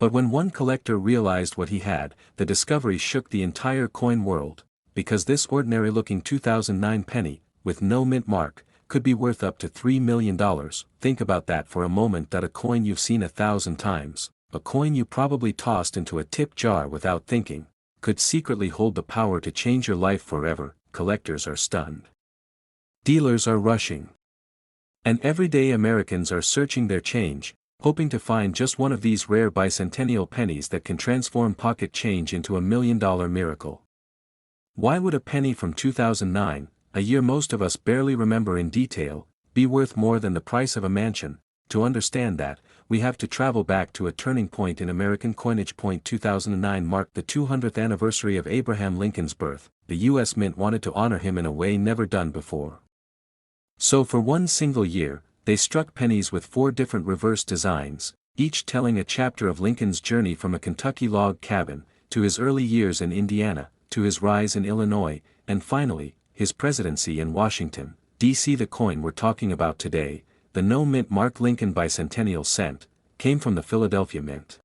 But when one collector realized what he had, the discovery shook the entire coin world, because this ordinary-looking 2009 penny, with no mint mark, could be worth up to $3 million. Think about that for a moment. A coin you've seen 1,000 times, a coin you probably tossed into a tip jar without thinking, could secretly hold the power to change your life forever. Collectors are stunned. Dealers are rushing. And everyday Americans are searching their change, hoping to find just one of these rare bicentennial pennies that can transform pocket change into $1 million miracle. Why would a penny from 2009, a year most of us barely remember in detail, be worth more than the price of a mansion? To understand that, we have to travel back to a turning point in American coinage. 2009 marked the 200th anniversary of Abraham Lincoln's birth. The U.S. Mint wanted to honor him in a way never done before. So for one single year, they struck pennies with 4 different reverse designs, each telling a chapter of Lincoln's journey from a Kentucky log cabin, to his early years in Indiana, to his rise in Illinois, and finally, his presidency in Washington, D.C. The coin we're talking about today, the no-mint mark Lincoln Bicentennial cent, came from the Philadelphia Mint.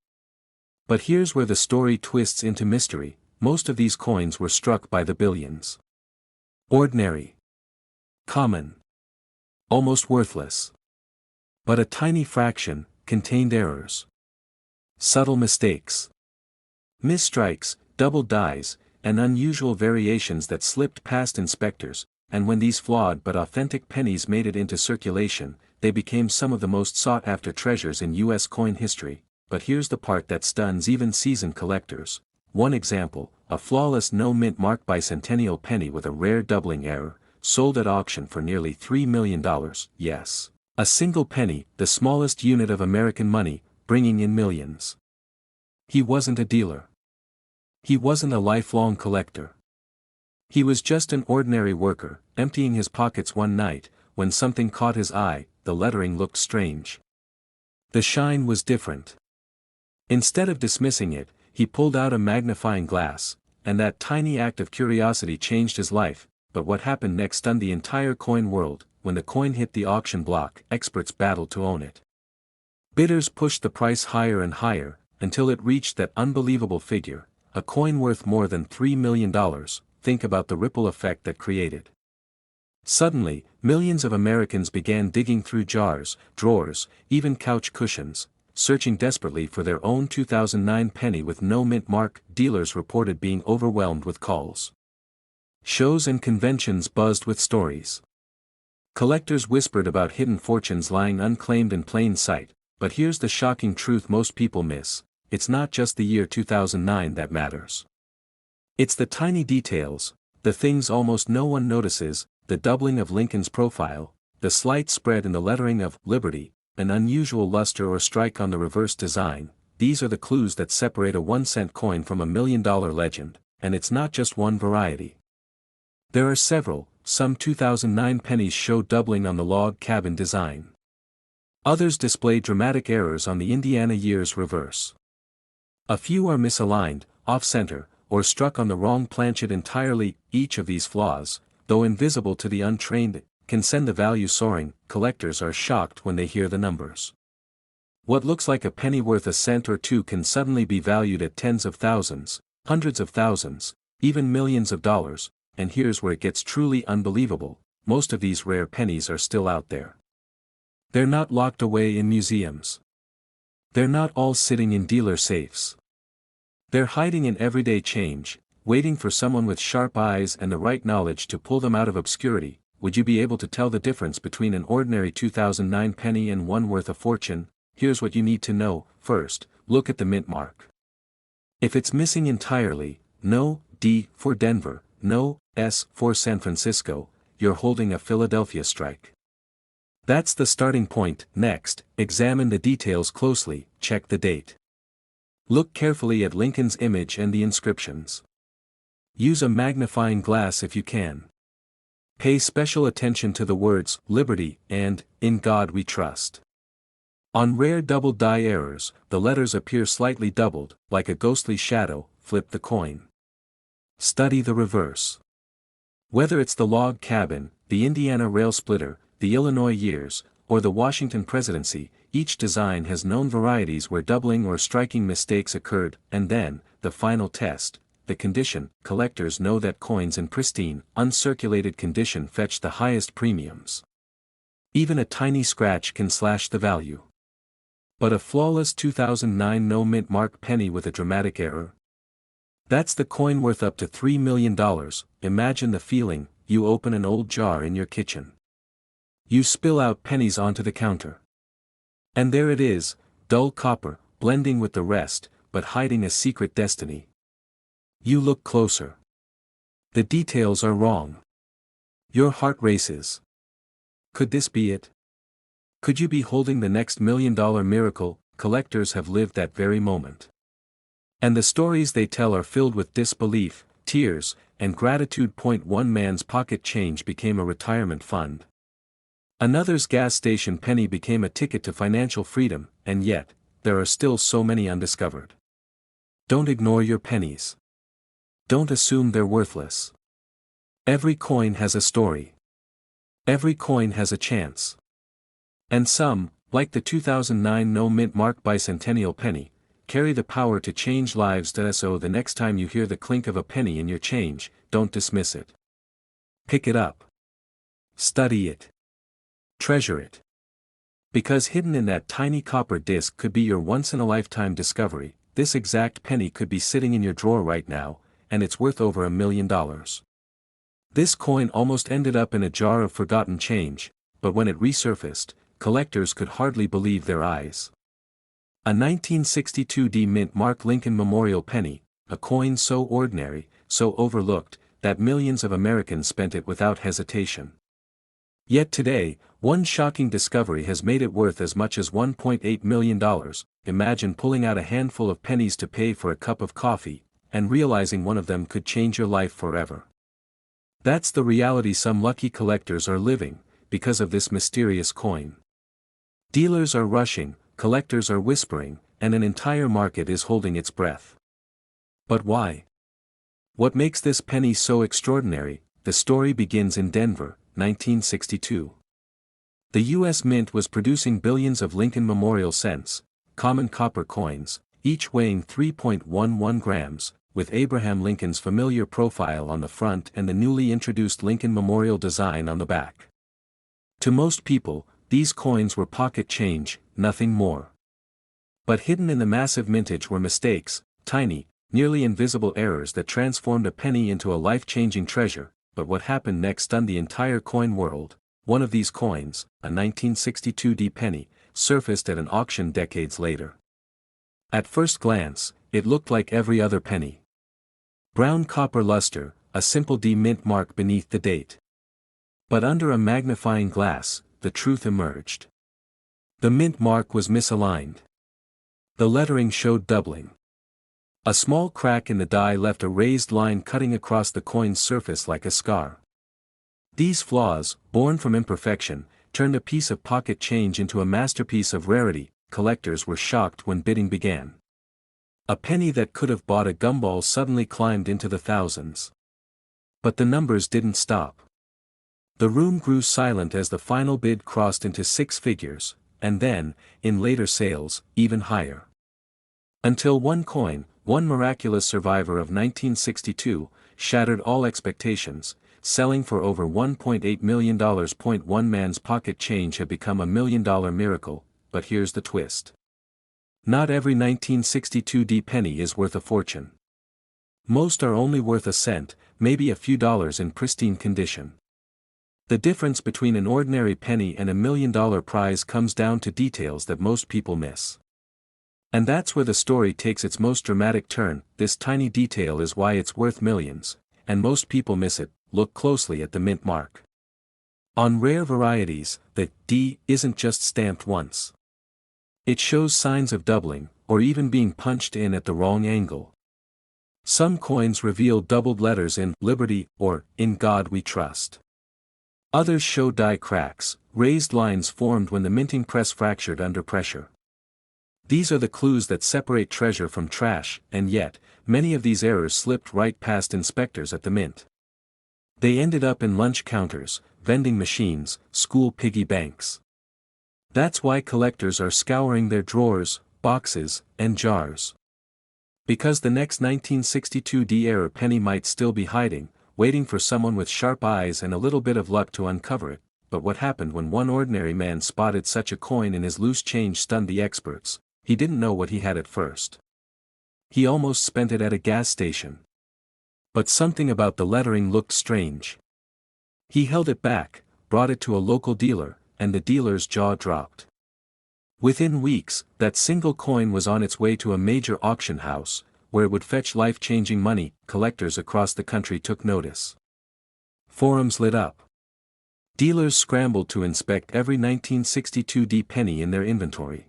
But here's where the story twists into mystery. Most of these coins were struck by the billions. Ordinary. Common. Almost worthless. But a tiny fraction contained errors. Subtle mistakes. Misstrikes, double dies, and unusual variations that slipped past inspectors, and when these flawed but authentic pennies made it into circulation, they became some of the most sought-after treasures in U.S. coin history. But here's the part that stuns even seasoned collectors. One example, a flawless no-mint mark bicentennial penny with a rare doubling error, sold at auction for nearly $3 million. Yes. A single penny, the smallest unit of American money, bringing in millions. He wasn't a dealer. He wasn't a lifelong collector. He was just an ordinary worker, emptying his pockets one night, when something caught his eye. The lettering looked strange. The shine was different. Instead of dismissing it, he pulled out a magnifying glass, and that tiny act of curiosity changed his life. But what happened next stunned the entire coin world. When the coin hit the auction block, experts battled to own it. Bidders pushed the price higher and higher, until it reached that unbelievable figure, a coin worth more than $3 million. Think about the ripple effect that created. Suddenly, millions of Americans began digging through jars, drawers, even couch cushions, searching desperately for their own 2009 penny with no mint mark. Dealers reported being overwhelmed with calls. Shows and conventions buzzed with stories. Collectors whispered about hidden fortunes lying unclaimed in plain sight. But here's the shocking truth most people miss: it's not just the year 2009 that matters. It's the tiny details, the things almost no one notices, the doubling of Lincoln's profile, the slight spread in the lettering of Liberty, an unusual luster or strike on the reverse design. These are the clues that separate a 1-cent coin from $1 million legend, and it's not just one variety. There are several. Some 2009 pennies show doubling on the log cabin design. Others display dramatic errors on the Indiana year's reverse. A few are misaligned, off-center, or struck on the wrong planchet entirely. Each of these flaws, though invisible to the untrained, can send the value soaring. Collectors are shocked when they hear the numbers. What looks like a penny worth a cent or two can suddenly be valued at tens of thousands, hundreds of thousands, even millions of dollars. And here's where it gets truly unbelievable: most of these rare pennies are still out there. They're not locked away in museums. They're not all sitting in dealer safes. They're hiding in everyday change, waiting for someone with sharp eyes and the right knowledge to pull them out of obscurity. Would you be able to tell the difference between an ordinary 2009 penny and one worth a fortune? Here's what you need to know. First, look at the mint mark. If it's missing entirely, no D for Denver, no S for San Francisco, you're holding a Philadelphia strike. That's the starting point. Next, examine the details closely. Check the date. Look carefully at Lincoln's image and the inscriptions. Use a magnifying glass if you can. Pay special attention to the words Liberty and In God We Trust. On rare double die errors, the letters appear slightly doubled, like a ghostly shadow. Flip the coin. Study the reverse. Whether it's the log cabin, the Indiana rail splitter, the Illinois years, or the Washington presidency, each design has known varieties where doubling or striking mistakes occurred, and then, the final test, the condition. Collectors know that coins in pristine, uncirculated condition fetch the highest premiums. Even a tiny scratch can slash the value. But a flawless 2009 no-mint mark penny with a dramatic error? That's the coin worth up to $3 million. Imagine the feeling. You open an old jar in your kitchen. You spill out pennies onto the counter. And there it is, dull copper, blending with the rest, but hiding a secret destiny. You look closer. The details are wrong. Your heart races. Could this be it? Could you be holding the next $1 million miracle? Collectors have lived that very moment. And the stories they tell are filled with disbelief, tears, and gratitude. One man's pocket change became a retirement fund. Another's gas station penny became a ticket to financial freedom, and yet, there are still so many undiscovered. Don't ignore your pennies. Don't assume they're worthless. Every coin has a story. Every coin has a chance. And some, like the 2009 no-mint mark Bicentennial penny, carry the power to change lives. So the next time you hear the clink of a penny in your change, don't dismiss it. Pick it up. Study it. Treasure it. Because hidden in that tiny copper disc could be your once-in-a-lifetime discovery. This exact penny could be sitting in your drawer right now, and it's worth over $1 million. This coin almost ended up in a jar of forgotten change, but when it resurfaced, collectors could hardly believe their eyes. A 1962 mint mark Lincoln Memorial penny, a coin so ordinary, so overlooked, that millions of Americans spent it without hesitation. Yet today, one shocking discovery has made it worth as much as $1.8 million. Imagine pulling out a handful of pennies to pay for a cup of coffee, and realizing one of them could change your life forever. That's the reality some lucky collectors are living, because of this mysterious coin. Dealers are rushing, collectors are whispering, and an entire market is holding its breath. But why? What makes this penny so extraordinary? The story begins in Denver, 1962. The U.S. Mint was producing billions of Lincoln Memorial cents, common copper coins, each weighing 3.11 grams, with Abraham Lincoln's familiar profile on the front and the newly introduced Lincoln Memorial design on the back. To most people, these coins were pocket change, nothing more. But hidden in the massive mintage were mistakes, tiny, nearly invisible errors that transformed a penny into a life-changing treasure. But what happened next stunned the entire coin world. One of these coins, a 1962 penny, surfaced at an auction decades later. At first glance, it looked like every other penny. Brown copper luster, a simple D mint mark beneath the date. But under a magnifying glass, the truth emerged. The mint mark was misaligned. The lettering showed doubling. A small crack in the die left a raised line cutting across the coin's surface like a scar. These flaws, born from imperfection, turned a piece of pocket change into a masterpiece of rarity. Collectors were shocked when bidding began. A penny that could have bought a gumball suddenly climbed into the thousands. But the numbers didn't stop. The room grew silent as the final bid crossed into six figures, and then, in later sales, even higher. Until one coin, one miraculous survivor of 1962, shattered all expectations, selling for over $1.8 million. One man's pocket change had become $1 million miracle, but here's the twist. Not every 1962 penny is worth a fortune. Most are only worth a cent, maybe a few dollars in pristine condition. The difference between an ordinary penny and $1 million prize comes down to details that most people miss. And that's where the story takes its most dramatic turn. This tiny detail is why it's worth millions, and most people miss it. Look closely at the mint mark. On rare varieties, the D isn't just stamped once. It shows signs of doubling, or even being punched in at the wrong angle. Some coins reveal doubled letters in Liberty or In God We Trust. Others show die cracks, raised lines formed when the minting press fractured under pressure. These are the clues that separate treasure from trash, and yet, many of these errors slipped right past inspectors at the mint. They ended up in lunch counters, vending machines, school piggy banks. That's why collectors are scouring their drawers, boxes, and jars. Because the next 1962 D-era penny might still be hiding, waiting for someone with sharp eyes and a little bit of luck to uncover it. But what happened when one ordinary man spotted such a coin in his loose change stunned the experts. He didn't know what he had at first. He almost spent it at a gas station. But something about the lettering looked strange. He held it back, brought it to a local dealer, and the dealer's jaw dropped. Within weeks, that single coin was on its way to a major auction house, where it would fetch life-changing money. Collectors across the country took notice. Forums lit up. Dealers scrambled to inspect every 1962 D penny in their inventory.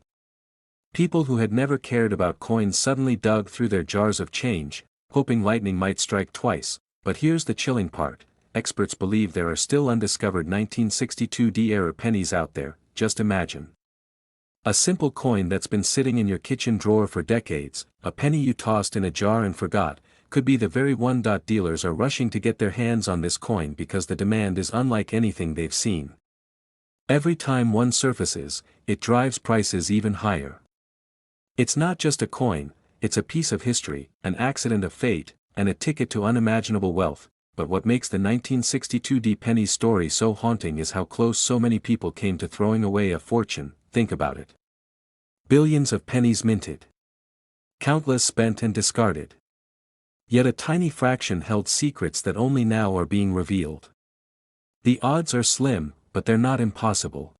People who had never cared about coins suddenly dug through their jars of change, hoping lightning might strike twice. But here's the chilling part: experts believe there are still undiscovered 1962 D-era pennies out there. Just imagine. A simple coin that's been sitting in your kitchen drawer for decades, a penny you tossed in a jar and forgot, could be the very one. Dealers are rushing to get their hands on this coin because the demand is unlike anything they've seen. Every time one surfaces, it drives prices even higher. It's not just a coin, it's a piece of history, an accident of fate, and a ticket to unimaginable wealth. But what makes the 1962 D penny story so haunting is how close so many people came to throwing away a fortune. Think about it. Billions of pennies minted. Countless spent and discarded. Yet a tiny fraction held secrets that only now are being revealed. The odds are slim, but they're not impossible.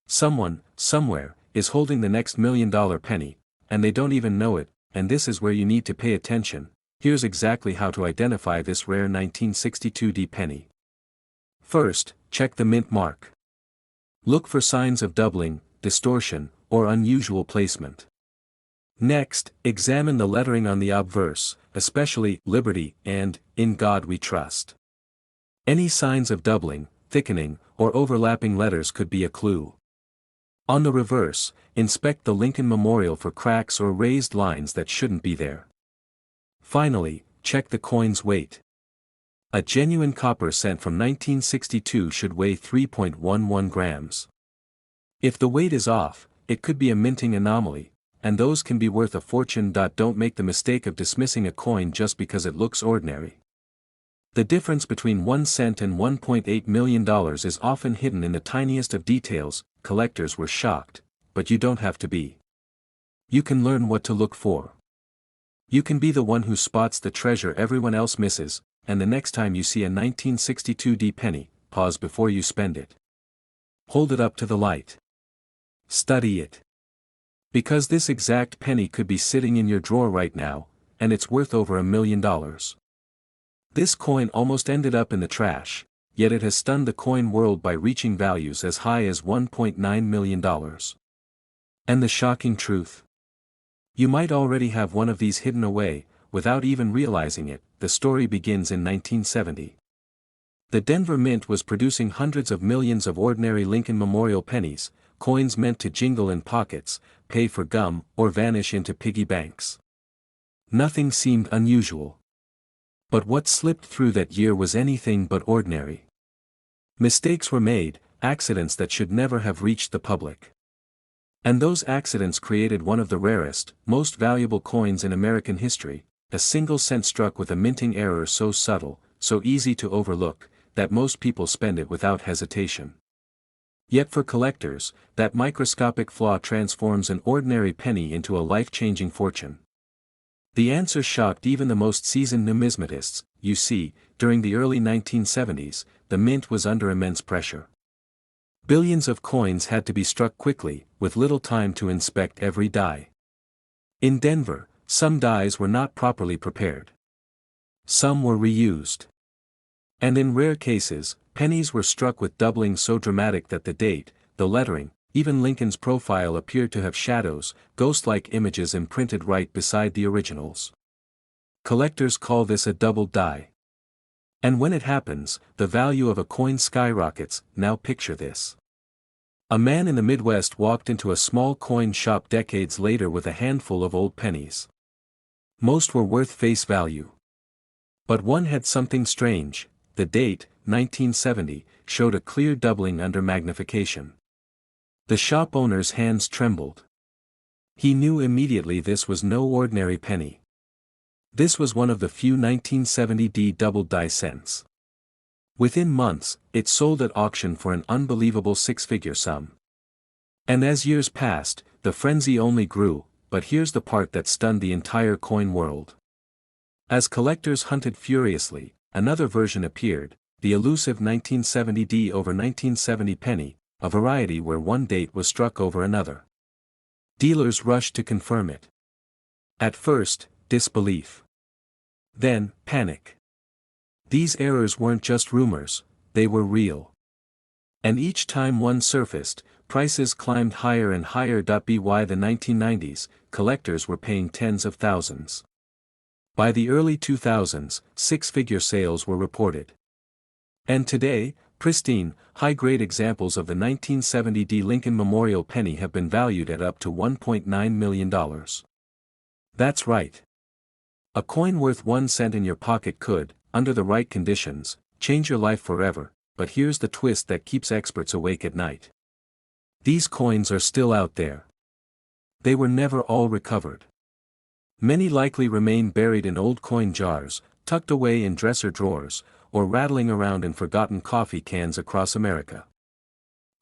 Someone, somewhere, is holding the next $1 million penny, and they don't even know it. And this is where you need to pay attention. Here's exactly how to identify this rare 1962 D penny. First, check the mint mark. Look for signs of doubling, distortion, or unusual placement. Next, examine the lettering on the obverse, especially Liberty and In God We Trust. Any signs of doubling, thickening, or overlapping letters could be a clue. On the reverse, inspect the Lincoln Memorial for cracks or raised lines that shouldn't be there. Finally, check the coin's weight. A genuine copper cent from 1962 should weigh 3.11 grams. If the weight is off, it could be a minting anomaly, and those can be worth a fortune. Don't make the mistake of dismissing a coin just because it looks ordinary. The difference between 1 cent and $1.8 million is often hidden in the tiniest of details. Collectors were shocked, but you don't have to be. You can learn what to look for. You can be the one who spots the treasure everyone else misses, and the next time you see a 1962 D penny, pause before you spend it. Hold it up to the light. Study it. Because this exact penny could be sitting in your drawer right now, and it's worth over $1 million. This coin almost ended up in the trash, yet it has stunned the coin world by reaching values as high as $1.9 million. And the shocking truth? You might already have one of these hidden away, without even realizing it. The story begins in 1970. The Denver Mint was producing hundreds of millions of ordinary Lincoln Memorial pennies, coins meant to jingle in pockets, pay for gum, or vanish into piggy banks. Nothing seemed unusual. But what slipped through that year was anything but ordinary. Mistakes were made, accidents that should never have reached the public. And those accidents created one of the rarest, most valuable coins in American history, a single cent struck with a minting error so subtle, so easy to overlook, that most people spend it without hesitation. Yet for collectors, that microscopic flaw transforms an ordinary penny into a life-changing fortune. The answer shocked even the most seasoned numismatists. You see, during the early 1970s, the mint was under immense pressure. Billions of coins had to be struck quickly, with little time to inspect every die. In Denver, some dies were not properly prepared. Some were reused. And in rare cases, pennies were struck with doubling so dramatic that the date, the lettering, even Lincoln's profile appeared to have shadows, ghost-like images imprinted right beside the originals. Collectors call this a double die. And when it happens, the value of a coin skyrockets. Now picture this. A man in the Midwest walked into a small coin shop decades later with a handful of old pennies. Most were worth face value. But one had something strange. The date, 1970, showed a clear doubling under magnification. The shop owner's hands trembled. He knew immediately this was no ordinary penny. This was one of the few 1970 doubled die cents. Within months, it sold at auction for an unbelievable six-figure sum. And as years passed, the frenzy only grew, but here's the part that stunned the entire coin world. As collectors hunted furiously, another version appeared, the elusive 1970 over 1970 penny, a variety where one date was struck over another. Dealers rushed to confirm it. At first, disbelief. Then, panic. These errors weren't just rumors, they were real. And each time one surfaced, prices climbed higher and higher. By the 1990s, collectors were paying tens of thousands. By the early 2000s, six-figure sales were reported. And today, pristine, high-grade examples of the 1970 Lincoln Memorial penny have been valued at up to $1.9 million. That's right. A coin worth 1 cent in your pocket could, under the right conditions, change your life forever, but here's the twist that keeps experts awake at night. These coins are still out there. They were never all recovered. Many likely remain buried in old coin jars, tucked away in dresser drawers, or rattling around in forgotten coffee cans across America.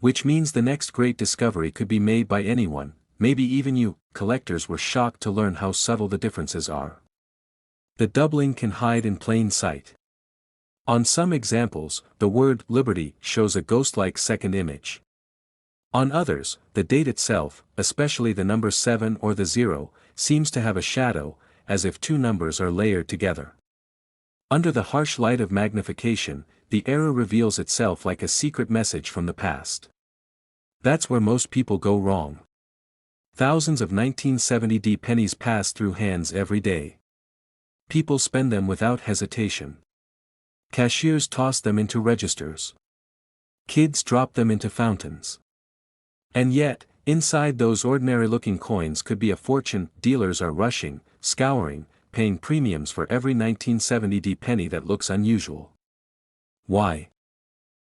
Which means the next great discovery could be made by anyone, maybe even you. Collectors were shocked to learn how subtle the differences are. The doubling can hide in plain sight. On some examples, the word liberty shows a ghost-like second image. On others, the date itself, especially the number 7 or the 0, seems to have a shadow, as if two numbers are layered together. Under the harsh light of magnification, the error reveals itself like a secret message from the past. That's where most people go wrong. Thousands of 1970 pennies pass through hands every day. People spend them without hesitation. Cashiers toss them into registers. Kids drop them into fountains. And yet, inside those ordinary-looking coins could be a fortune. Dealers are rushing, scouring, paying premiums for every 1970 penny that looks unusual. Why?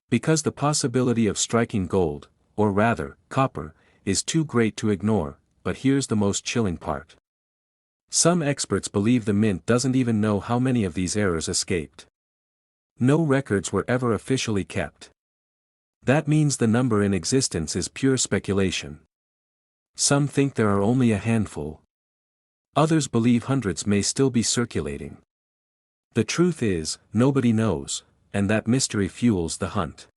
Because the possibility of striking gold, or rather, copper, is too great to ignore. But here's the most chilling part. Some experts believe the mint doesn't even know how many of these errors escaped. No records were ever officially kept. That means the number in existence is pure speculation. Some think there are only a handful. Others believe hundreds may still be circulating. The truth is, nobody knows, and that mystery fuels the hunt.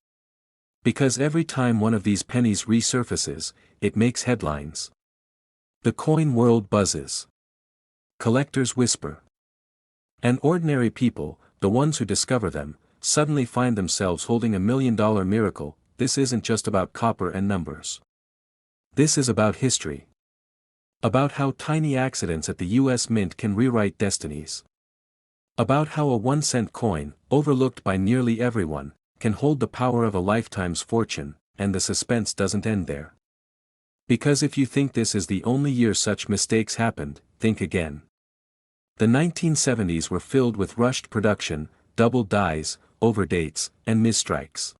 Because every time one of these pennies resurfaces, it makes headlines. The coin world buzzes. Collectors whisper. And ordinary people, the ones who discover them, suddenly find themselves holding $1 million miracle. This isn't just about copper and numbers. This is about history. About how tiny accidents at the US Mint can rewrite destinies. About how a 1 cent coin, overlooked by nearly everyone, can hold the power of a lifetime's fortune, and the suspense doesn't end there. Because if you think this is the only year such mistakes happened, think again. The 1970s were filled with rushed production, double dies, overdates, and misstrikes.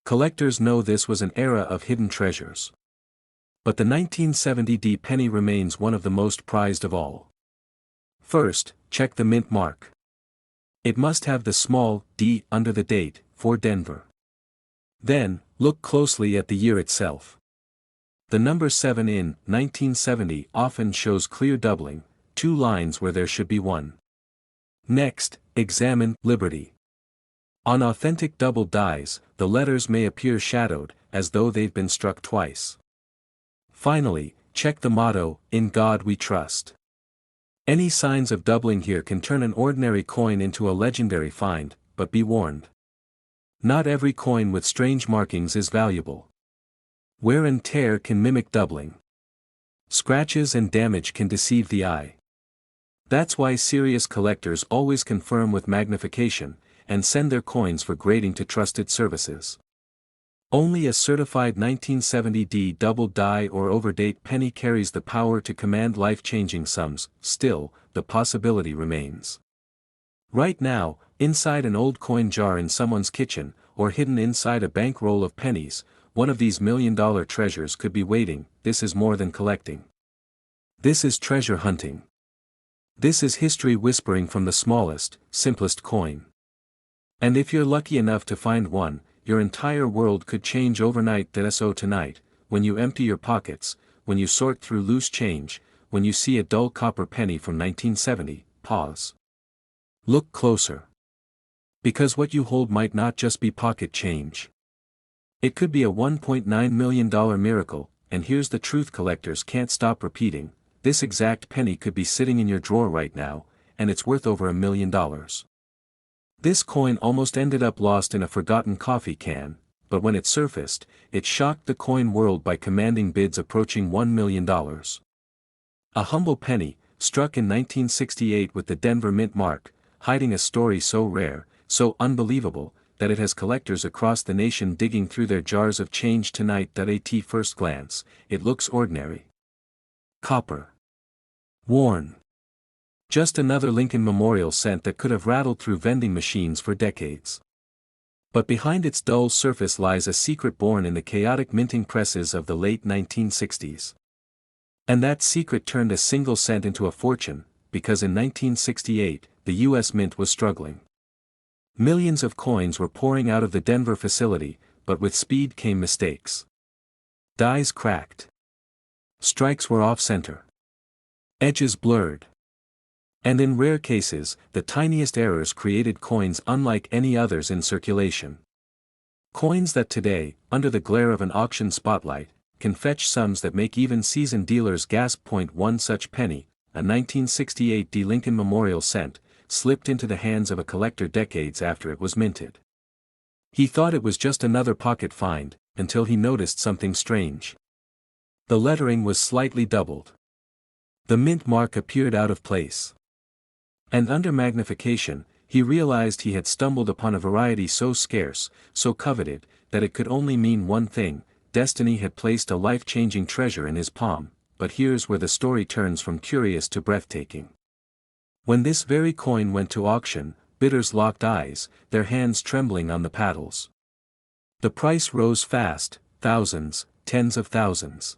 Collectors know this was an era of hidden treasures. But the 1970 penny remains one of the most prized of all. First, check the mint mark. It must have the small d under the date, for Denver. Then, look closely at the year itself. The number 7 in 1970 often shows clear doubling, 2 lines where there should be 1. Next, examine liberty. On authentic double dies, the letters may appear shadowed, as though they've been struck twice. Finally, check the motto, "In God We Trust." Any signs of doubling here can turn an ordinary coin into a legendary find, but be warned. Not every coin with strange markings is valuable. Wear and tear can mimic doubling. Scratches and damage can deceive the eye. That's why serious collectors always confirm with magnification, and send their coins for grading to trusted services. Only a certified 1970 double die or overdate penny carries the power to command life-changing sums. Still, the possibility remains. Right now, inside an old coin jar in someone's kitchen, or hidden inside a bankroll of pennies, one of these million-dollar treasures could be waiting. This is more than collecting. This is treasure hunting. This is history whispering from the smallest, simplest coin. And if you're lucky enough to find one, your entire world could change overnight. So tonight, when you empty your pockets, when you sort through loose change, when you see a dull copper penny from 1970, pause. Look closer. Because what you hold might not just be pocket change. It could be a $1.9 million miracle, and here's the truth collectors can't stop repeating: this exact penny could be sitting in your drawer right now, and it's worth over $1 million. This coin almost ended up lost in a forgotten coffee can, but when it surfaced, it shocked the coin world by commanding bids approaching $1 million. A humble penny, struck in 1968 with the Denver Mint mark, hiding a story so rare, so unbelievable, that it has collectors across the nation digging through their jars of change tonight. At first glance, it looks ordinary. Copper. Worn. Just another Lincoln Memorial cent that could have rattled through vending machines for decades. But behind its dull surface lies a secret born in the chaotic minting presses of the late 1960s. And that secret turned a single cent into a fortune, because in 1968, the U.S. Mint was struggling. Millions of coins were pouring out of the Denver facility, but with speed came mistakes. Dies cracked. Strikes were off-center. Edges blurred. And in rare cases, the tiniest errors created coins unlike any others in circulation. Coins that today, under the glare of an auction spotlight, can fetch sums that make even seasoned dealers gasp. One such penny, a 1968 Lincoln Memorial cent, slipped into the hands of a collector decades after it was minted. He thought it was just another pocket find, until he noticed something strange. The lettering was slightly doubled. The mint mark appeared out of place. And under magnification, he realized he had stumbled upon a variety so scarce, so coveted, that it could only mean one thing: destiny had placed a life-changing treasure in his palm. But here's where the story turns from curious to breathtaking. When this very coin went to auction, bidders locked eyes, their hands trembling on the paddles. The price rose fast, thousands, tens of thousands.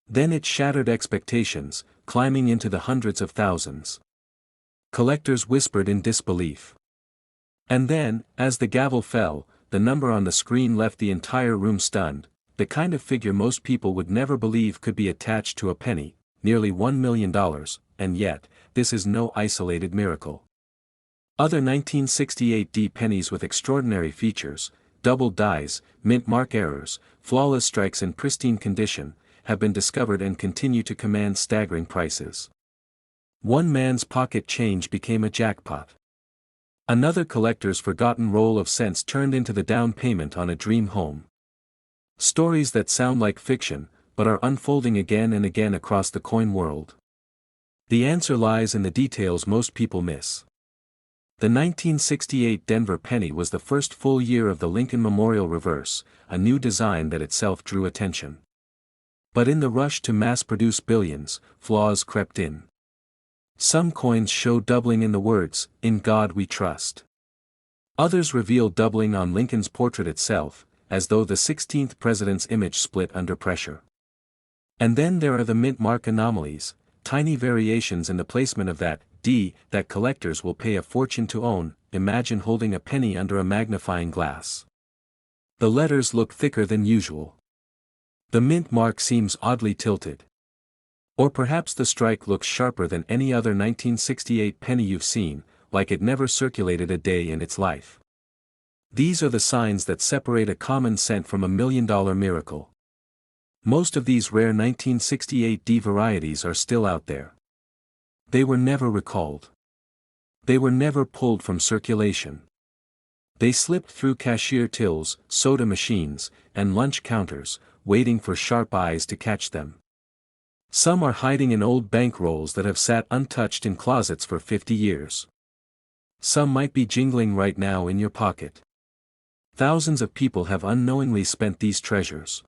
Then it shattered expectations, climbing into the hundreds of thousands. Collectors whispered in disbelief. And then, as the gavel fell, the number on the screen left the entire room stunned, the kind of figure most people would never believe could be attached to a penny, nearly $1 million, and yet, this is no isolated miracle. Other 1968 pennies with extraordinary features, doubled dies, mint mark errors, flawless strikes in pristine condition, have been discovered and continue to command staggering prices. One man's pocket change became a jackpot. Another collector's forgotten roll of cents turned into the down payment on a dream home. Stories that sound like fiction, but are unfolding again and again across the coin world. The answer lies in the details most people miss. The 1968 Denver penny was the first full year of the Lincoln Memorial reverse, a new design that itself drew attention. But in the rush to mass-produce billions, flaws crept in. Some coins show doubling in the words, "In God We Trust." Others reveal doubling on Lincoln's portrait itself, as though the 16th president's image split under pressure. And then there are the mint mark anomalies, tiny variations in the placement of that D that collectors will pay a fortune to own. Imagine holding a penny under a magnifying glass. The letters look thicker than usual. The mint mark seems oddly tilted. Or perhaps the strike looks sharper than any other 1968 penny you've seen, like it never circulated a day in its life. These are the signs that separate a common cent from $1 million miracle. Most of these rare 1968 varieties are still out there. They were never recalled. They were never pulled from circulation. They slipped through cashier tills, soda machines, and lunch counters, waiting for sharp eyes to catch them. Some are hiding in old bank rolls that have sat untouched in closets for 50 years. Some might be jingling right now in your pocket. Thousands of people have unknowingly spent these treasures.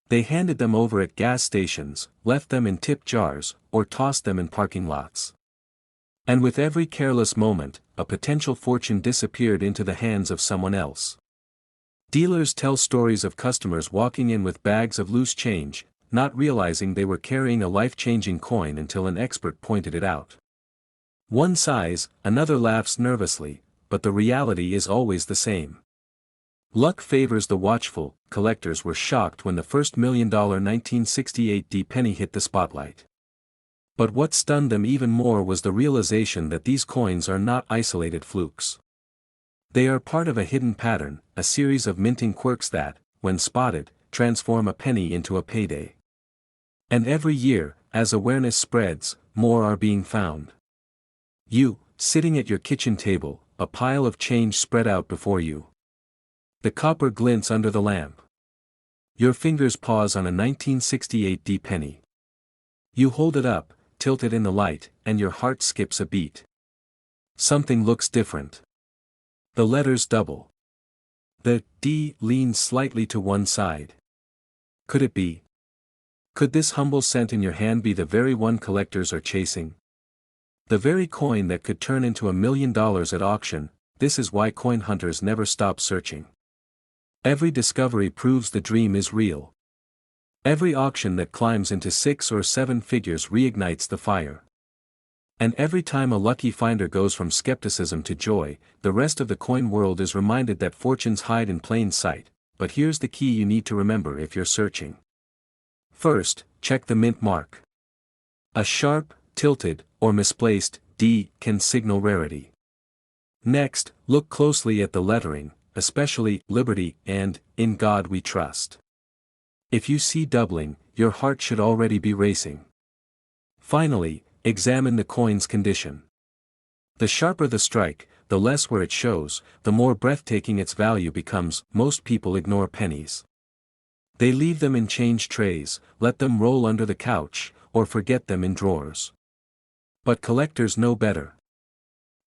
They handed them over at gas stations, left them in tip jars, or tossed them in parking lots. And with every careless moment, a potential fortune disappeared into the hands of someone else. Dealers tell stories of customers walking in with bags of loose change, not realizing they were carrying a life-changing coin until an expert pointed it out. One sighs, another laughs nervously, but the reality is always the same. Luck favors the watchful. Collectors were shocked when the first $1 million 1968 D penny hit the spotlight. But what stunned them even more was the realization that these coins are not isolated flukes. They are part of a hidden pattern, a series of minting quirks that, when spotted, transform a penny into a payday. And every year, as awareness spreads, more are being found. You, sitting at your kitchen table, a pile of change spread out before you. The copper glints under the lamp. Your fingers pause on a 1968 D penny. You hold it up, tilt it in the light, and your heart skips a beat. Something looks different. The letters double. The D leans slightly to one side. Could it be? Could this humble cent in your hand be the very one collectors are chasing? The very coin that could turn into $1 million at auction. This is why coin hunters never stop searching. Every discovery proves the dream is real. Every auction that climbs into 6 or 7 figures reignites the fire. And every time a lucky finder goes from skepticism to joy, the rest of the coin world is reminded that fortunes hide in plain sight. But here's the key you need to remember if you're searching. First, check the mint mark. A sharp, tilted, or misplaced D can signal rarity. Next, look closely at the lettering, especially Liberty and In God We Trust. If you see doubling, your heart should already be racing. Finally, examine the coin's condition. The sharper the strike, the less where it shows, the more breathtaking its value becomes. Most people ignore pennies. They leave them in change trays, let them roll under the couch, or forget them in drawers. But collectors know better.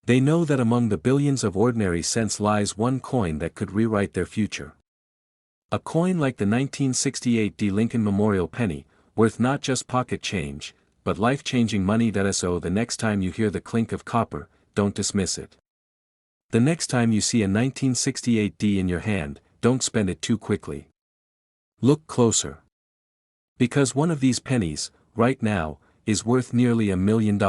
They know that among the billions of ordinary cents lies one coin that could rewrite their future. A coin like the 1968 D Lincoln Memorial penny, worth not just pocket change, but life-changing money. So the next time you hear the clink of copper, don't dismiss it. The next time you see a 1968 D in your hand, don't spend it too quickly. Look closer. Because one of these pennies, right now, is worth nearly $1 million.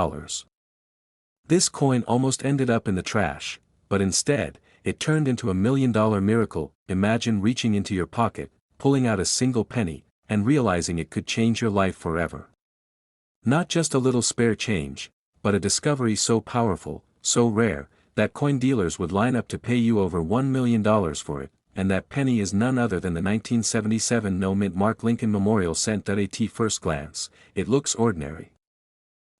This coin almost ended up in the trash, but instead, it turned into $1 million miracle. Imagine reaching into your pocket, pulling out a single penny, and realizing it could change your life forever. Not just a little spare change, but a discovery so powerful, so rare, that coin dealers would line up to pay you over $1 million for it, and that penny is none other than the 1977 no-mint mark Lincoln Memorial cent. At first glance, it looks ordinary.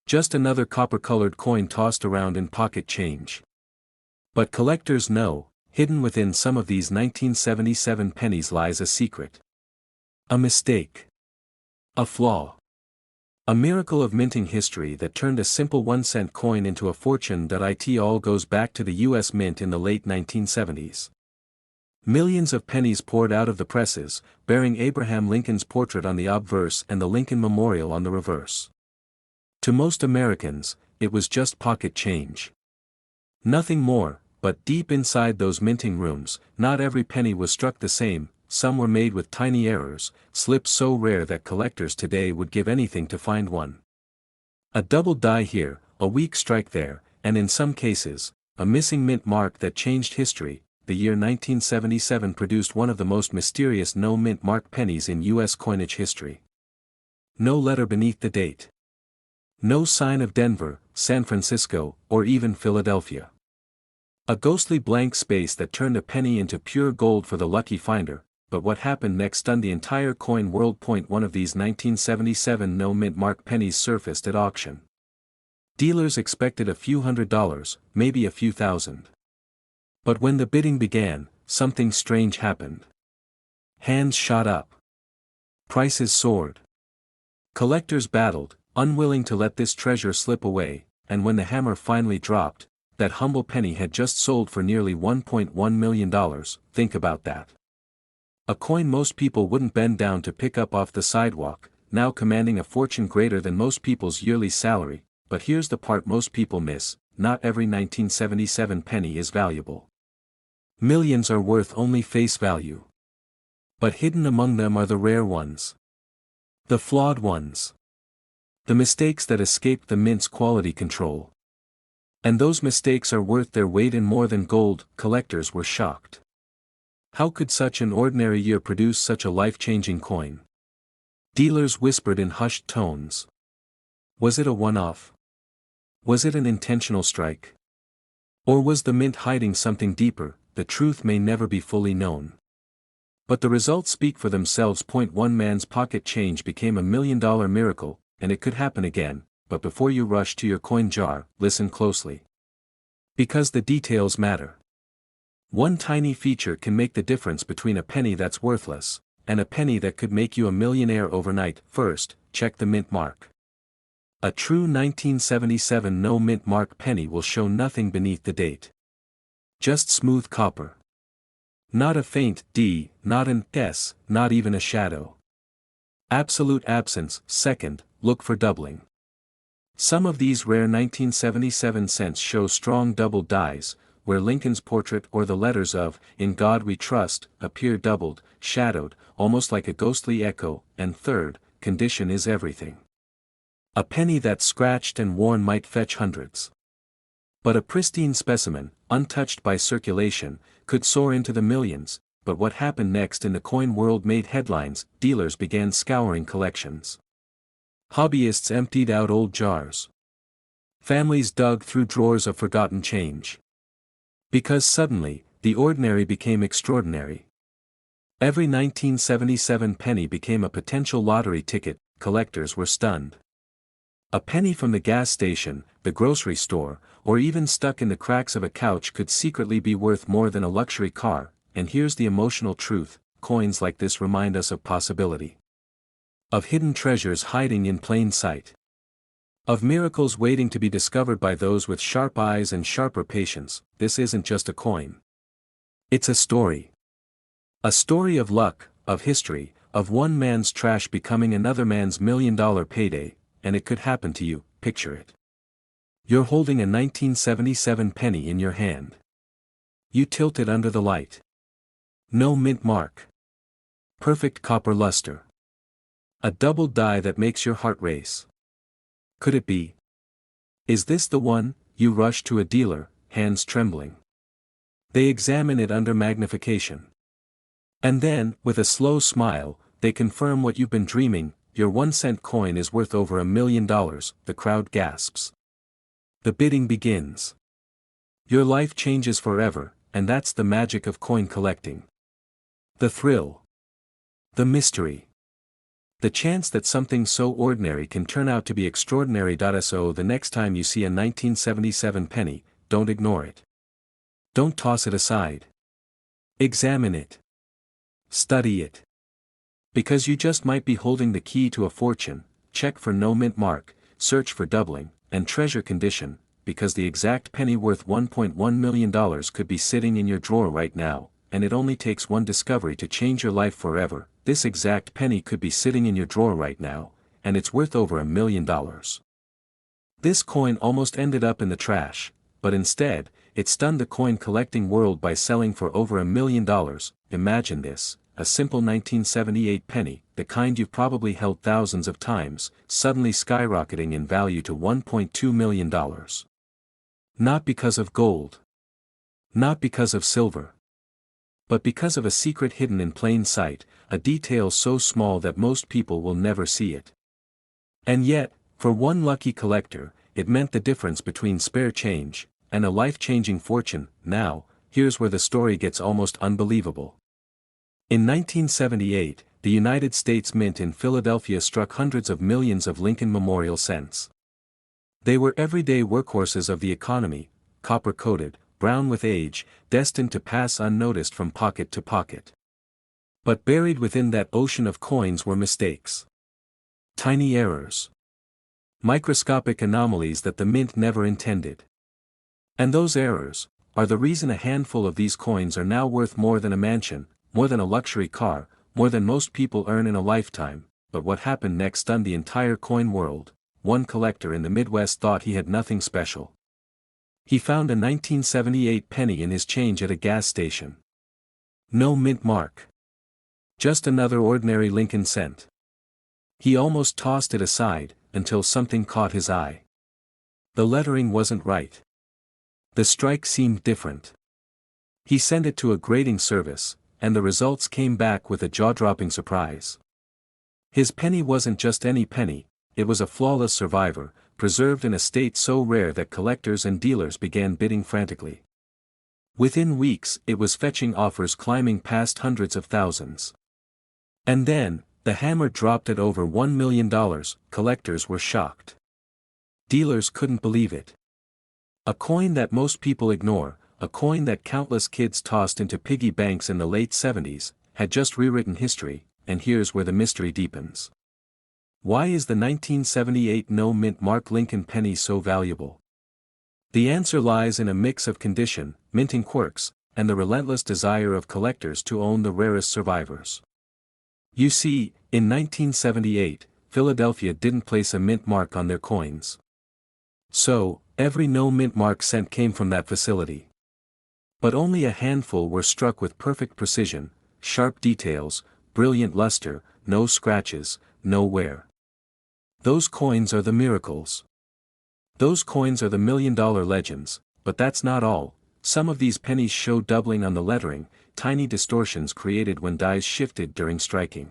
Just another copper-colored coin tossed around in pocket change. But collectors know, hidden within some of these 1977 pennies lies a secret. A mistake. A flaw. A miracle of minting history that turned a simple 1-cent coin into a fortune. It all goes back to the U.S. Mint in the late 1970s. Millions of pennies poured out of the presses, bearing Abraham Lincoln's portrait on the obverse and the Lincoln Memorial on the reverse. To most Americans, it was just pocket change. Nothing more, but deep inside those minting rooms, not every penny was struck the same. Some were made with tiny errors, slips so rare that collectors today would give anything to find one. A double die here, a weak strike there, and in some cases, a missing mint mark that changed history. The year 1977 produced one of the most mysterious no-mint mark pennies in U.S. coinage history. No letter beneath the date. No sign of Denver, San Francisco, or even Philadelphia. A ghostly blank space that turned a penny into pure gold for the lucky finder. But what happened next stunned the entire coin world. One of these 1977 no-mint mark pennies surfaced at auction. Dealers expected a few $100s, maybe a few thousand. But when the bidding began, something strange happened. Hands shot up. Prices soared. Collectors battled, unwilling to let this treasure slip away, and when the hammer finally dropped, that humble penny had just sold for nearly $1.1 million. Think about that. A coin most people wouldn't bend down to pick up off the sidewalk, now commanding a fortune greater than most people's yearly salary. But here's the part most people miss: not every 1977 penny is valuable. Millions are worth only face value. But hidden among them are the rare ones. The flawed ones. The mistakes that escaped the mint's quality control. And those mistakes are worth their weight in more than gold. Collectors were shocked. How could such an ordinary year produce such a life-changing coin? Dealers whispered in hushed tones. Was it a one-off? Was it an intentional strike? Or was the mint hiding something deeper? The truth may never be fully known. But the results speak for themselves. One man's pocket change became $1 million miracle, and it could happen again. But before you rush to your coin jar, listen closely. Because the details matter. One tiny feature can make the difference between a penny that's worthless, and a penny that could make you a millionaire overnight. First, check the mint mark. A true 1977 no mint mark penny will show nothing beneath the date. Just smooth copper. Not a faint D, not an S, not even a shadow. Absolute absence. Second, look for doubling. Some of these rare 1977 cents show strong doubled dies, where Lincoln's portrait or the letters of "In God We Trust" appear doubled, shadowed, almost like a ghostly echo. And third, condition is everything. A penny that's scratched and worn might fetch hundreds. But a pristine specimen, untouched by circulation, could soar into the millions. But what happened next in the coin world made headlines. Dealers began scouring collections. Hobbyists emptied out old jars. Families dug through drawers of forgotten change. Because suddenly, the ordinary became extraordinary. Every 1977 penny became a potential lottery ticket. Collectors were stunned. A penny from the gas station, the grocery store, or even stuck in the cracks of a couch could secretly be worth more than a luxury car. And here's the emotional truth: coins like this remind us of possibility. Of hidden treasures hiding in plain sight. Of miracles waiting to be discovered by those with sharp eyes and sharper patience. This isn't just a coin. It's a story. A story of luck, of history, of one man's trash becoming another man's $1 million payday. And it could happen to you. Picture it. You're holding a 1977 penny in your hand. You tilt it under the light. No mint mark. Perfect copper luster. A double die that makes your heart race. Could it be? Is this the one? You rush to a dealer, hands trembling. They examine it under magnification. And then, with a slow smile, they confirm what you've been dreaming. Your 1-cent coin is worth over $1 million. The crowd gasps. The bidding begins. Your life changes forever, and that's the magic of coin collecting. The thrill. The mystery. The chance that something so ordinary can turn out to be extraordinary. So the next time you see a 1977 penny, don't ignore it. Don't toss it aside. Examine it. Study it. Because you just might be holding the key to a fortune. Check for no mint mark, search for doubling, and treasure condition, because the exact penny worth $1.1 million could be sitting in your drawer right now, and it only takes one discovery to change your life forever. This exact penny could be sitting in your drawer right now, and it's worth over $1 million. This coin almost ended up in the trash, but instead, it stunned the coin collecting world by selling for over $1 million. Imagine this. A simple 1978 penny, the kind you've probably held thousands of times, suddenly skyrocketing in value to $1.2 million. Not because of gold. Not because of silver. But because of a secret hidden in plain sight, a detail so small that most people will never see it. And yet, for one lucky collector, it meant the difference between spare change and a life-changing fortune. Now, here's where the story gets almost unbelievable. In 1978, the United States Mint in Philadelphia struck hundreds of millions of Lincoln Memorial cents. They were everyday workhorses of the economy, copper-coated, brown with age, destined to pass unnoticed from pocket to pocket. But buried within that ocean of coins were mistakes. Tiny errors. Microscopic anomalies that the mint never intended. And those errors are the reason a handful of these coins are now worth more than a mansion, more than a luxury car, more than most people earn in a lifetime. But what happened next stunned the entire coin world. One collector in the Midwest thought he had nothing special. He found a 1978 penny in his change at a gas station. No mint mark. Just another ordinary Lincoln cent. He almost tossed it aside, until something caught his eye. The lettering wasn't right. The strike seemed different. He sent it to a grading service, and the results came back with a jaw-dropping surprise. His penny wasn't just any penny, it was a flawless survivor, preserved in a state so rare that collectors and dealers began bidding frantically. Within weeks, it was fetching offers climbing past hundreds of thousands. And then, the hammer dropped at over $1 million, collectors were shocked. Dealers couldn't believe it. A coin that most people ignore, a coin that countless kids tossed into piggy banks in the late 70s, had just rewritten history, and here's where the mystery deepens. Why is the 1978 no-mint mark Lincoln penny so valuable? The answer lies in a mix of condition, minting quirks, and the relentless desire of collectors to own the rarest survivors. You see, in 1978, Philadelphia didn't place a mint mark on their coins. So, every no-mint mark cent came from that facility. But only a handful were struck with perfect precision, sharp details, brilliant luster, no scratches, no wear. Those coins are the miracles. Those coins are the million-dollar legends, but that's not all. Some of these pennies show doubling on the lettering, tiny distortions created when dies shifted during striking.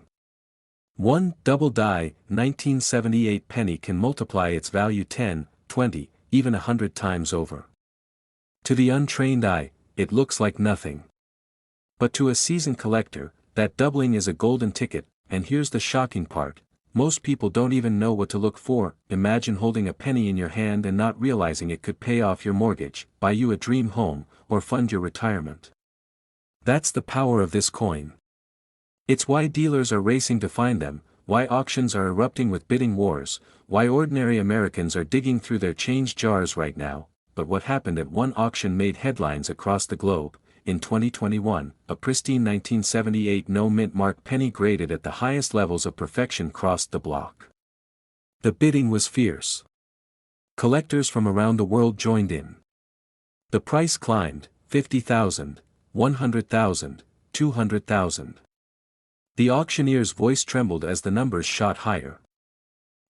One double die, 1978 penny can multiply its value 10, 20, even 100 times over. To the untrained eye, it looks like nothing. But to a seasoned collector, that doubling is a golden ticket, and here's the shocking part. Most people don't even know what to look for. Imagine holding a penny in your hand and not realizing it could pay off your mortgage, buy you a dream home, or fund your retirement. That's the power of this coin. It's why dealers are racing to find them, why auctions are erupting with bidding wars, why ordinary Americans are digging through their change jars right now. But what happened at one auction made headlines across the globe. In 2021, a pristine 1978 no-mint mark penny graded at the highest levels of perfection crossed the block. The bidding was fierce. Collectors from around the world joined in. The price climbed, 50,000, 100,000, 200,000. The auctioneer's voice trembled as the numbers shot higher.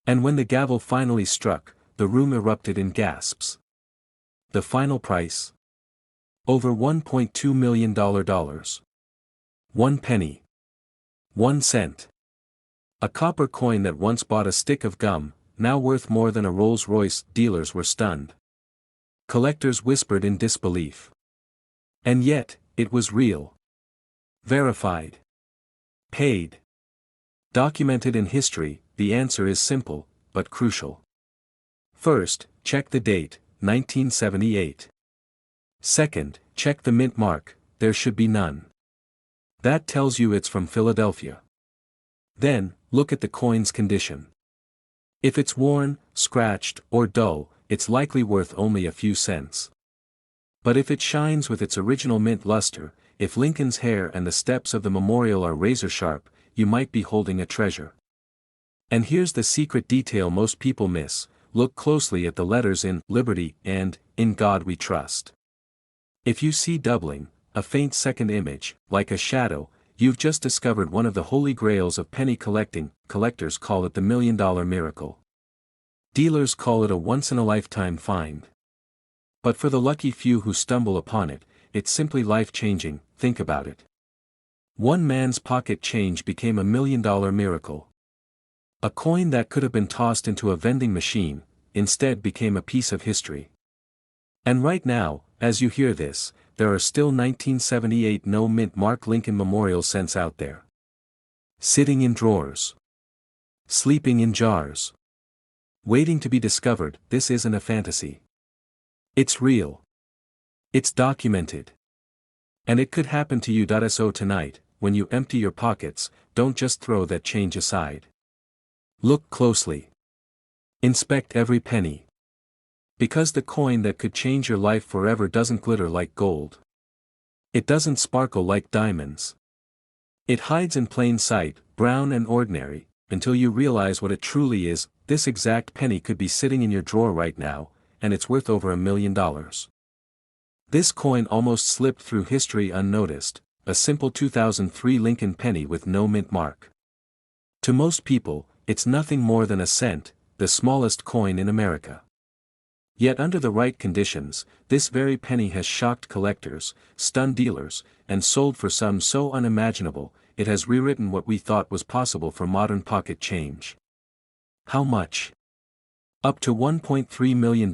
And when the gavel finally struck, the room erupted in gasps. The final price? Over $1.2 million. 1 penny. 1 cent. A copper coin that once bought a stick of gum, now worth more than a Rolls-Royce. Dealers were stunned. Collectors whispered in disbelief. And yet, it was real. Verified. Paid. Documented in history. The answer is simple, but crucial. First, check the date, 1978. Second, check the mint mark, there should be none. That tells you it's from Philadelphia. Then, look at the coin's condition. If it's worn, scratched, or dull, it's likely worth only a few cents. But if it shines with its original mint luster, if Lincoln's hair and the steps of the memorial are razor sharp, you might be holding a treasure. And here's the secret detail most people miss: look closely at the letters in Liberty and In God We Trust. If you see doubling, a faint second image, like a shadow, you've just discovered one of the holy grails of penny collecting. Collectors call it the $1 million miracle. Dealers call it a once-in-a-lifetime find. But for the lucky few who stumble upon it, it's simply life-changing. Think about it. One man's pocket change became a $1 million miracle. A coin that could have been tossed into a vending machine, instead became a piece of history. And right now, as you hear this, there are still 1978 no-mint mark Lincoln Memorial cents out there. Sitting in drawers. Sleeping in jars. Waiting to be discovered. This isn't a fantasy. It's real. It's documented. And it could happen to you. So tonight, when you empty your pockets, don't just throw that change aside. Look closely. Inspect every penny. Because the coin that could change your life forever doesn't glitter like gold. It doesn't sparkle like diamonds. It hides in plain sight, brown and ordinary, until you realize what it truly is. This exact penny could be sitting in your drawer right now, and it's worth over $1 million. This coin almost slipped through history unnoticed, a simple 2003 Lincoln penny with no mint mark. To most people, it's nothing more than a cent, the smallest coin in America. Yet under the right conditions, this very penny has shocked collectors, stunned dealers, and sold for sums so unimaginable, it has rewritten what we thought was possible for modern pocket change. How much? Up to $1.3 million,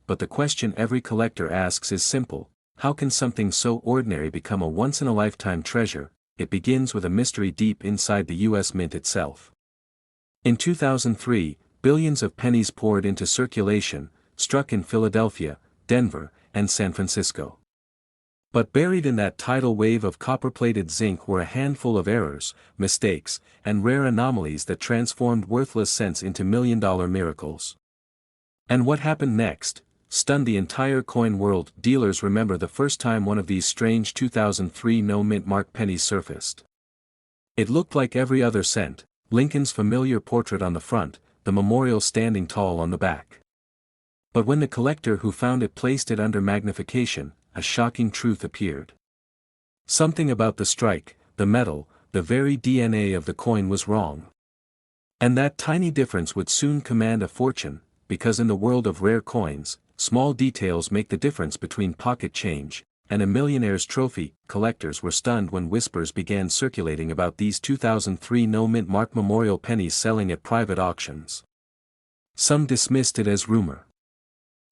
but the question every collector asks is simple: how can something so ordinary become a once-in-a-lifetime treasure? It begins with a mystery deep inside the U.S. Mint itself. In 2003, billions of pennies poured into circulation, struck in Philadelphia, Denver, and San Francisco. But buried in that tidal wave of copper-plated zinc were a handful of errors, mistakes, and rare anomalies that transformed worthless cents into million-dollar miracles. And what happened next stunned the entire coin world. Dealers remember the first time one of these strange 2003 no-mint mark pennies surfaced. It looked like every other cent, Lincoln's familiar portrait on the front, the memorial standing tall on the back. But when the collector who found it placed it under magnification, a shocking truth appeared. Something about the strike, the metal, the very DNA of the coin was wrong. And that tiny difference would soon command a fortune, because in the world of rare coins, small details make the difference between pocket change and a millionaire's trophy. Collectors were stunned when whispers began circulating about these 2003 no-mint mark memorial pennies selling at private auctions. Some dismissed it as rumor.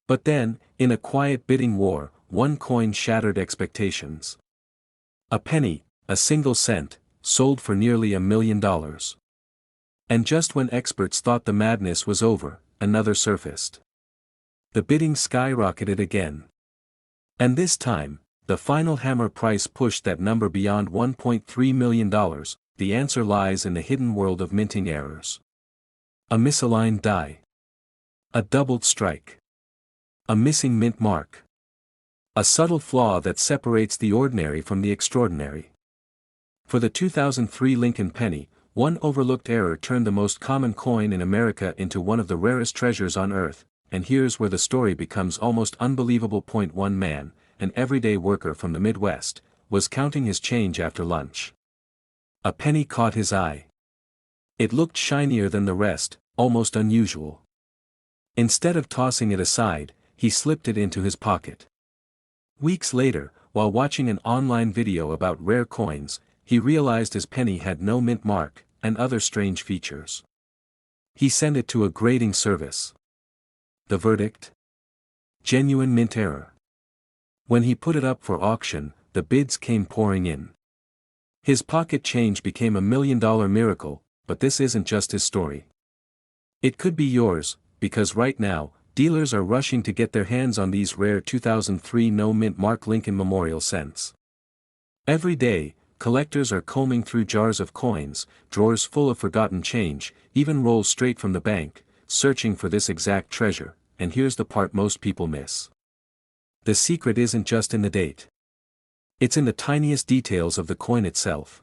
But then, in a quiet bidding war, one coin shattered expectations. A penny, a single cent, sold for nearly $1 million. And just when experts thought the madness was over, another surfaced. The bidding skyrocketed again. And this time, the final hammer price pushed that number beyond $1.3 million. The answer lies in the hidden world of minting errors. A misaligned die. A doubled strike. A missing mint mark. A subtle flaw that separates the ordinary from the extraordinary. For the 2003 Lincoln penny, one overlooked error turned the most common coin in America into one of the rarest treasures on earth, and here's where the story becomes almost unbelievable. One man, an everyday worker from the Midwest, was counting his change after lunch. A penny caught his eye. It looked shinier than the rest, almost unusual. Instead of tossing it aside, he slipped it into his pocket. Weeks later, while watching an online video about rare coins, he realized his penny had no mint mark, and other strange features. He sent it to a grading service. The verdict? Genuine mint error. When he put it up for auction, the bids came pouring in. His pocket change became $1 million miracle, but this isn't just his story. It could be yours, because right now, dealers are rushing to get their hands on these rare 2003 no-mint mark Lincoln Memorial cents. Every day, collectors are combing through jars of coins, drawers full of forgotten change, even rolls straight from the bank, searching for this exact treasure. And here's the part most people miss. The secret isn't just in the date. It's in the tiniest details of the coin itself.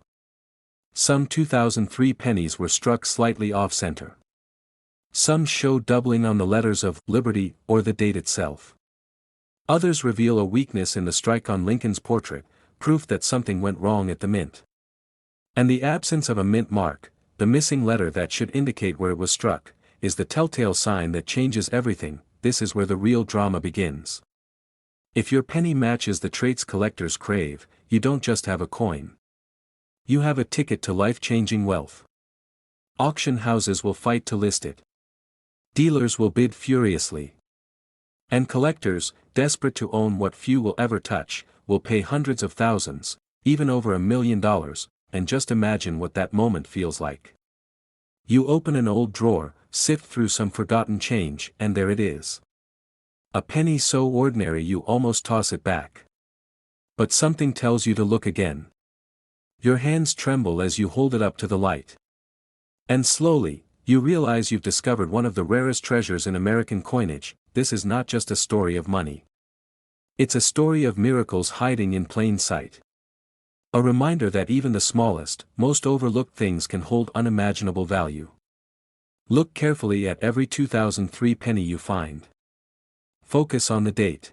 Some 2003 pennies were struck slightly off-center. Some show doubling on the letters of Liberty or the date itself. Others reveal a weakness in the strike on Lincoln's portrait, proof that something went wrong at the mint. And the absence of a mint mark, the missing letter that should indicate where it was struck, is the telltale sign that changes everything. This is where the real drama begins. If your penny matches the traits collectors crave, you don't just have a coin. You have a ticket to life-changing wealth. Auction houses will fight to list it. Dealers will bid furiously. And collectors, desperate to own what few will ever touch, will pay hundreds of thousands, even over $1 million, and just imagine what that moment feels like. You open an old drawer, sift through some forgotten change, and there it is. A penny so ordinary you almost toss it back. But something tells you to look again. Your hands tremble as you hold it up to the light. And slowly, you realize you've discovered one of the rarest treasures in American coinage. This is not just a story of money. It's a story of miracles hiding in plain sight. A reminder that even the smallest, most overlooked things can hold unimaginable value. Look carefully at every 2003 penny you find. Focus on the date.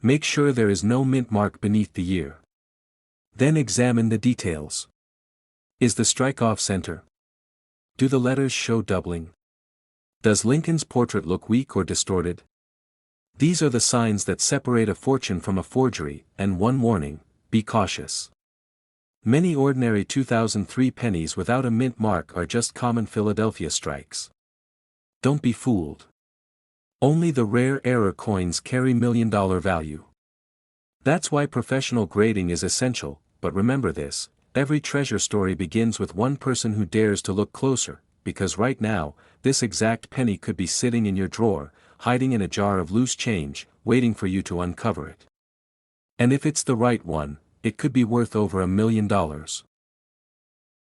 Make sure there is no mint mark beneath the year. Then examine the details. Is the strike off center? Do the letters show doubling? Does Lincoln's portrait look weak or distorted? These are the signs that separate a fortune from a forgery, and one warning: be cautious. Many ordinary 2003 pennies without a mint mark are just common Philadelphia strikes. Don't be fooled. Only the rare error coins carry million-dollar value. That's why professional grading is essential, but remember this: every treasure story begins with one person who dares to look closer, because right now, this exact penny could be sitting in your drawer, hiding in a jar of loose change, waiting for you to uncover it. And if it's the right one, it could be worth over $1 million.